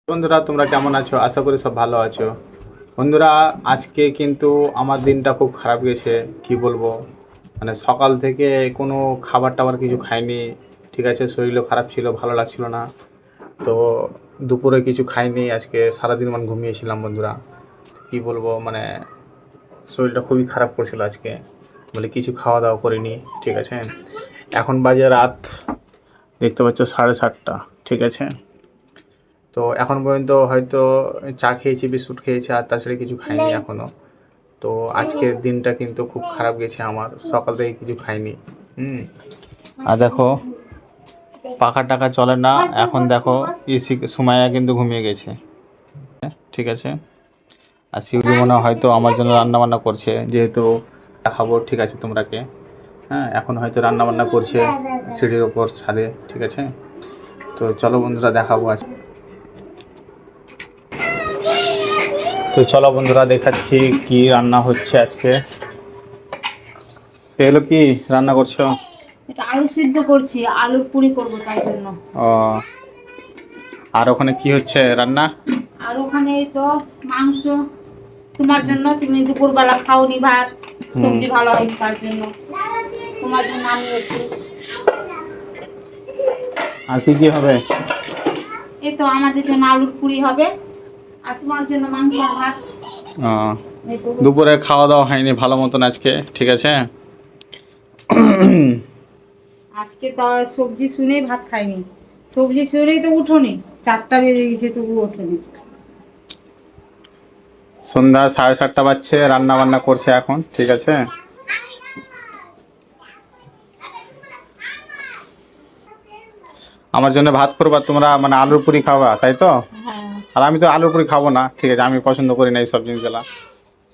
বন্ধুরা তোমরা কেমন আছো? আশা করি সব ভালো আছো। বন্ধুরা আজকে কিন্তু আমার দিনটা খুব খারাপ গেছে। কি বলবো, মানে সকাল থেকে কোনো খাবার টাবার কিছু খাইনি। ঠিক আছে, শরীরও খারাপ ছিল, ভালো লাগছিল না। তো দুপুরে কিছু খাইনি, আজকে সারাদিন মানে ঘুমিয়েছিলাম বন্ধুরা। কি বলবো, মানে শরীরটা খুবই খারাপ করছিল আজকে, বলে কিছু খাওয়া দাওয়া করিনি। ঠিক আছে, এখন বাজে রাত, দেখতে পাচ্ছ 7:30। ঠিক আছে, তো এখন পর্যন্ত হয়তো চা খেয়েছি, বিস্কুট খেয়েছি, আর তাছাড়া কিছু খাইনি এখনও। তো আজকের দিনটা কিন্তু খুব খারাপ গেছে আমার, সকাল থেকে কিছু খাইনি। আর দেখো পাখা টাকা চলে না, এখন দেখো এসি সুমাইয়া কিন্তু ঘুমিয়ে গেছে। ঠিক আছে, আর শিউলি মনে হয় হয়তো আমার জন্য রান্না বান্না করছে, যেহেতু খাবো। ঠিক আছে তোমরাকে, হ্যাঁ এখন হয়তো রান্না বান্না করছে সিঁড়ির ওপর ছাদে। ঠিক আছে, তো চলো বন্ধুরা দেখাবো আজ। তো চলো বন্ধুরা দেখাচ্ছি কি রান্না হচ্ছে আজকে। এগুলো কি রান্না করছো? এটা আলু সিদ্ধ করছি, আলুর পুরি করব তার জন্য। ও, আর ওখানে কি হচ্ছে রান্না? আর ওখানে তো মাংস তোমার জন্য, তুমি দুপুরবেলা খাওনি ভাত, সবজি ভালো হয়নি তার জন্য তোমার জন্য আমি হচ্ছে। আর কি কি হবে? এই তো আমাদের জন্য আলুর পুরি হবে, আর তোমার জন্য মাংস আর ভাত। ও, এই তো দুপুরে খাওয়া দাওয়া হয়নি ভালো মতন আজকে। ঠিক আছে, আজকে তো আর সবজি শুনেই ভাত খাইনি, সবজি শুনেই তো উঠোনি, 4টা বেজে গেছে তবু ওঠোনি। সন্ধ্যা 7:30 বাজছে, রান্না বান্না করছে এখন। ঠিক আছে, আমার জন্য ভাত করবা তোমরা, মানে আলুর পুরি খাবা তাই তো? হ্যাঁ, আর আমি তো আলুর পুরি খাবো না। ঠিক আছে, আমি পছন্দ করি না এইসব জিনিসগুলা।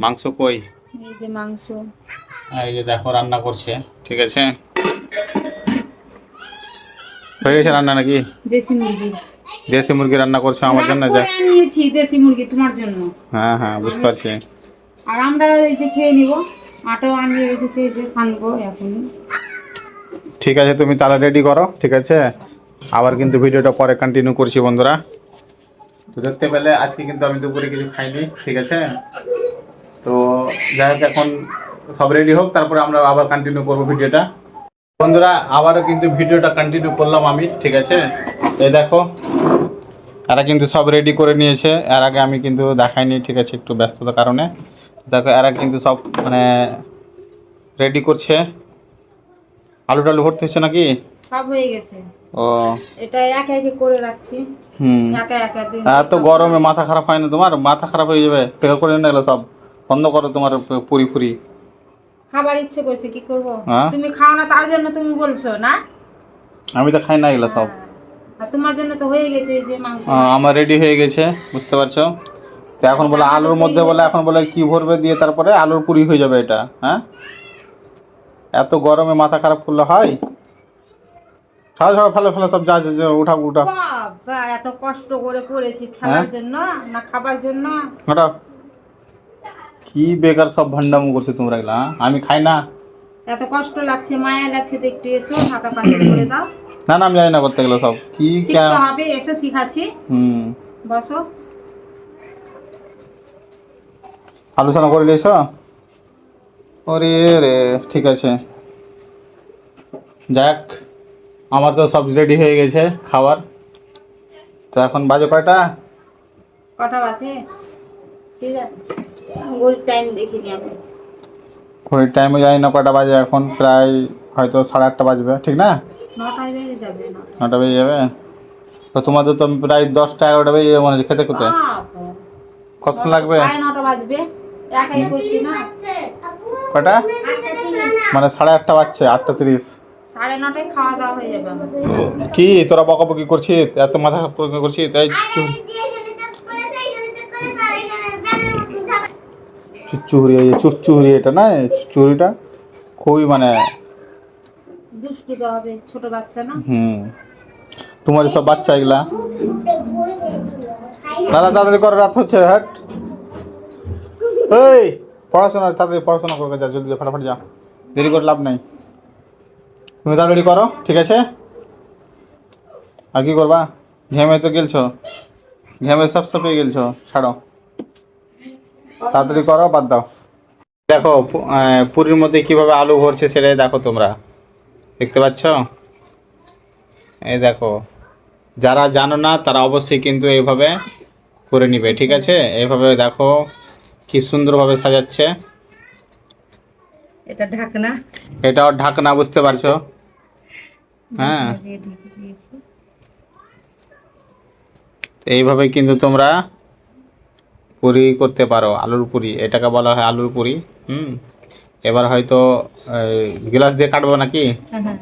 মাংস কই? এই যে মাংস। এই যে দেখো রান্না করছে। ঠিক আছে, হয়ে গেছে রান্না নাকি? দেশি মুরগি। দেশি মুরগি রান্না করছো আমার জন্য? যা, নিয়েছি দেশি মুরগি তোমার জন্য। হ্যাঁ হ্যাঁ বুঝতে পারছি। আর আমরা এই যে খেয়ে নিব, আটাও আনিয়ে রেখেছি, এই যে সানবো এখনই। ঠিক আছে, তুমি তাহলে রেডি করো। ঠিক আছে, আবার কিন্তু ভিডিওটা পরে কন্টিনিউ করছি বন্ধুরা। তো দেখতে পেলে আজকে কিন্তু আমি দুপুরে কিছু খাইনি। ঠিক আছে, তো যাই হোক এখন সব রেডি হোক, তারপরে আমরা আবার কন্টিনিউ করবো ভিডিওটা। বন্ধুরা আবারও কিন্তু ভিডিওটা কন্টিনিউ করলাম আমি। ঠিক আছে, এই দেখো এরা কিন্তু সব রেডি করে নিয়েছে, এর আগে আমি কিন্তু দেখাইনি। ঠিক আছে, একটু ব্যস্ততার কারণে। দেখো এরা কিন্তু সব মানে রেডি করছে। আলু টালু ভর্তি হচ্ছে নাকি? সব হয়ে গেছে। ও, এটা একে একে করে রাখছি, একা একা দিন। এত গরমে মাথা খারাপ হয় না তোমার? মাথা খারাপ হয়ে যাবে, দেখা করে না, এগুলো সব বন্ধ করো তোমার পুরি ফুরি। খাবার ইচ্ছে করছে, কি করব? হ্যাঁ, তুমি খাও না তার জন্য তুমি বলছো না? আমি তো খাই না এগুলো সব। আর তোমার জন্য তো হয়ে গেছে এই যে মাংস। আমার রেডি হয়ে গেছে, বুঝতে পারছো? তো এখন বলে আলুর মধ্যে বলে, এখন বলে কি ভরবে দিয়ে তারপরে আলুর পুরি হয়ে যাবে এটা। হ্যাঁ, এত গরমে মাথা খারাপ করলে হয়? সব সব ফেলে ফেলে সব যা যা উঠাও উঠাও। বাবা, এত কষ্ট করে করেছি হ্যাঁ, খেলার জন্য না খাবার জন্য? ওটা কি বেকার সব ভান্ডামো করছে তোমরা এগুলা, হ্যাঁ? আমি খাই না। এত কষ্ট লাগছে, মায়া লাগছে, তো একটু এসো হাতা পাতা করে দাও। না না, আমি জানি না করতে গেলে সব কি শিখতে হবে, এসো শিখাচ্ছি। হুম, বসো। আলোচনা করে নিয়েছ? ওরে রে, ঠিক আছে, যাক আমার তো সব রেডি হয়ে গেছে খাবার। তো এখন বাজে কয়টা? কটা বাজে? ঠিক আছে, ঘড়ির টাইম দেখে নিই আমি। ঘড়ির টাইমে জানি না কয়টা বাজে, এখন প্রায় হয়তো 8:30 বাজবে, ঠিক না? 9টায় বেজে যাবে না? 9টা বেজে যাবে। তো তোমাদের তো প্রায় 10টা 11টা বেজে যাবে মনে হচ্ছে খেতে খেতে। বাবা, কতক্ষণ লাগবে? 9:30 বাজবে। একাই করছি না। কয়টা? 8:30। মানে 8:30 বাজছে, 8:30। 9:30 খাওয়া দাওয়া হয়ে যাবে আমার। কি তোরা বকাবকি করছিস, এত মাথা খারাপ করছিস? তাই চুচুহরি, চুচুহরি এটা না, চুচুহরিটা খুবই মানে দুষ্টু তো হবে, ছোট বাচ্চা না। তোমার সব বাচ্চা এগুলা। দাদা তাড়াতাড়ি করে, রাত হচ্ছে। হ্যাট, এই পড়াশোনা তাড়াতাড়ি পড়াশোনা করে যা, জলদি ফটাফট যা, দেরি করে লাভ নাই। তুমি তাড়াতাড়ি করো, ঠিক আছে? আর কি করবা, ঘেমে তো গেলছো। ঘেমে সব পেয়ে গেলছো, ছাড়ো তাড়াতাড়ি করো, বাদ দাও। দেখো পুরীর মধ্যে কিভাবে আলু ভরছে সেটাই দেখো তোমরা, দেখতে পাচ্ছ? এই দেখো, যারা জানো না তারা অবশ্যই কিন্তু এইভাবে করে নিবে, ঠিক আছে? এইভাবে দেখো কি সুন্দরভাবে সাজাচ্ছে। এটা ঢাকনা, এটাও ঢাকনা, বুঝতে পারছো? হ্যাঁ, ঢেকে দিয়েছি। তো এইভাবে কিন্তু তোমরা পুরি করতে পারো, আলুর পুরি, এটাকে বলা হয় আলুর পুরি। এবার হয়তো গ্লাস দিয়ে কাটবো নাকি? হ্যাঁ,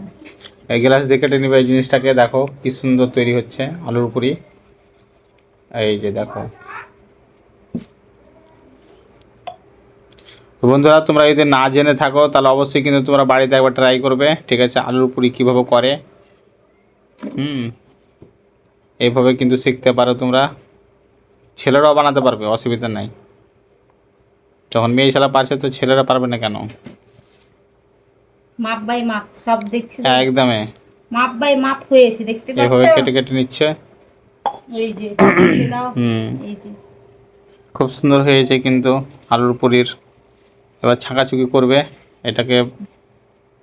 এই গ্লাস দিয়ে কেটে নিবে এই জিনিসটাকে, দেখো কি সুন্দর তৈরি হচ্ছে আলুর পুরি। এই যে দেখো বন্ধুরা, তোমরা যদি না জেনে থাকো তাহলে অবশ্যই কিন্তু তোমরা বাড়িতে একবার ট্রাই করবে, ঠিক আছে? আলুর পুরি কীভাবে করে, এইভাবে কিন্তু শিখতে পারো তোমরা, ছেলেরাও বানাতে পারবে, অসুবিধা নাই। যখন মেয়ে ছেলে পারছে তো ছেলেরা পারবে না কেন? মাপ বাই মাপ সব দেখছি তো। একদমই মাপ বাই মাপ হয়েছে, দেখতে এইভাবে পাচ্ছ? কেটে কেটে নিচ্ছে। এই যে দেখে দাও, এই যে খুব সুন্দর হয়েছে কিন্তু আলুর পুরির। এবার ছাঁকাছুকি করবে এটাকে,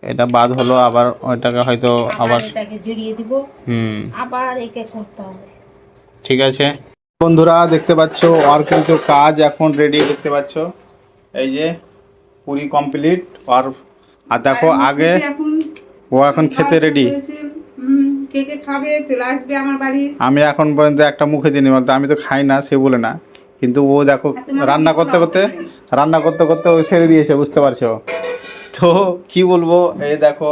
এটা বাদ হলো, আবার ওইটাকে হয়তো আবার এটাকে জড়িয়ে দিব, আবার একে করতে হবে। ঠিক আছে বন্ধুরা, দেখতে পাচ্ছ আর কিন্তু কাজ এখন রেডি, দেখতে পাচ্ছ এই যে পুরি কমপ্লিট। আর দেখো আগে ও এখন খেতে রেডি। কে কে খাবে চলে আসবে আমার বাড়ি। আমি এখন পর্যন্ত একটা মুখে দিইনি, বলতে আমি তো খাই না সে বলে না, কিন্তু ও দেখো রান্না করতে করতে ও ছেড়ে দিয়েছে, বুঝতে পারছো তো? কি বলবো, এই দেখো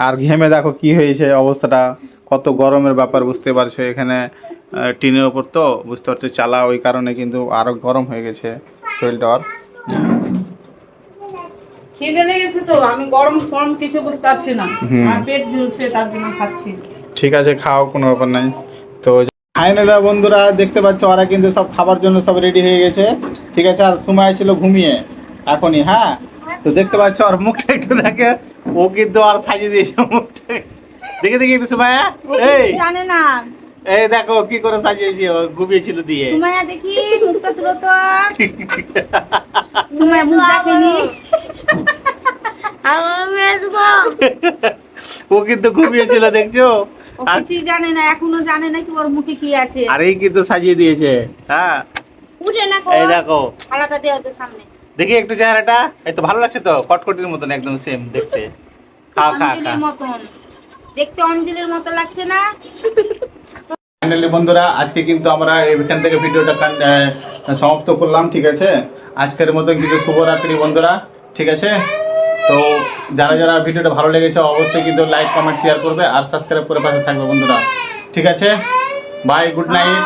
আর ঘেমে দেখো কি হয়েছে অবস্থাটা, কত গরমের ব্যাপার, বুঝতে পারছো? এখানে টিনের ওপর তো, বুঝতে পারছো, চালা, ওই কারণে কিন্তু আরো গরম হয়ে গেছে শরীরটা ওর। খিদে লেগেছে তো, আমি গরম ফরম কিছু বুঝতে পারছি না, আর পেট জ্বলছে তার জন্য খাচ্ছি। ঠিক আছে, খাও, কোনো ব্যাপার নাই। তো ফাইনালি বন্ধুরা দেখতে পাচ্ছ ওরা কিন্তু সব খাবার জন্য সব রেডি হয়ে গেছে, ঠিক আছে? আর সময় ছিল ঘুমিয়ে এখনই, হ্যাঁ। তো দেখতে পাচ্ছ ওর মুখটা একটু দেখে, ও কিন্তু আর সাজিয়ে দিয়েছে মুখটা, দেখে দেখে একটু সময়, এই জানে না এই দেখো কি করে সাজিয়েছি, ও ঘুমিয়েছিল দিয়ে। সুমাইয়া, দেখি মুখটা তুলো তো। সুমাইয়া মুখ দেখেনি। ও কিন্তু ঘুমিয়েছিল, দেখছো? ও কিছুই জানে না, এখনো জানে না কি ওর মুখে কি আছে। আর এই কিন্তু সাজিয়ে দিয়েছে, হ্যাঁ। উঠে না কো, এই দেখো থালাটা দেও তো সামনে। দেখি একটু চেহারাটা, এই তো ভালো লাগছে তো, কটকটির মতন একদম সেম দেখতে। খা খা খা। অঞ্জলির মতন দেখতে, অঞ্জলির মতো লাগছে না? ফাইনালি বন্ধুরা, আজকে কিন্তু আমরা এখান থেকে ভিডিওটা সমাপ্ত করলাম, ঠিক আছে? আজকের মতো কিন্তু শুভরাত্রি বন্ধুরা, ঠিক আছে? তো যারা যারা ভিডিওটা ভালো লেগেছে অবশ্যই কিন্তু লাইক কমেন্ট শেয়ার করবে আর সাবস্ক্রাইব করে পাশে থাকবে বন্ধুরা, ঠিক আছে? Bye, good night.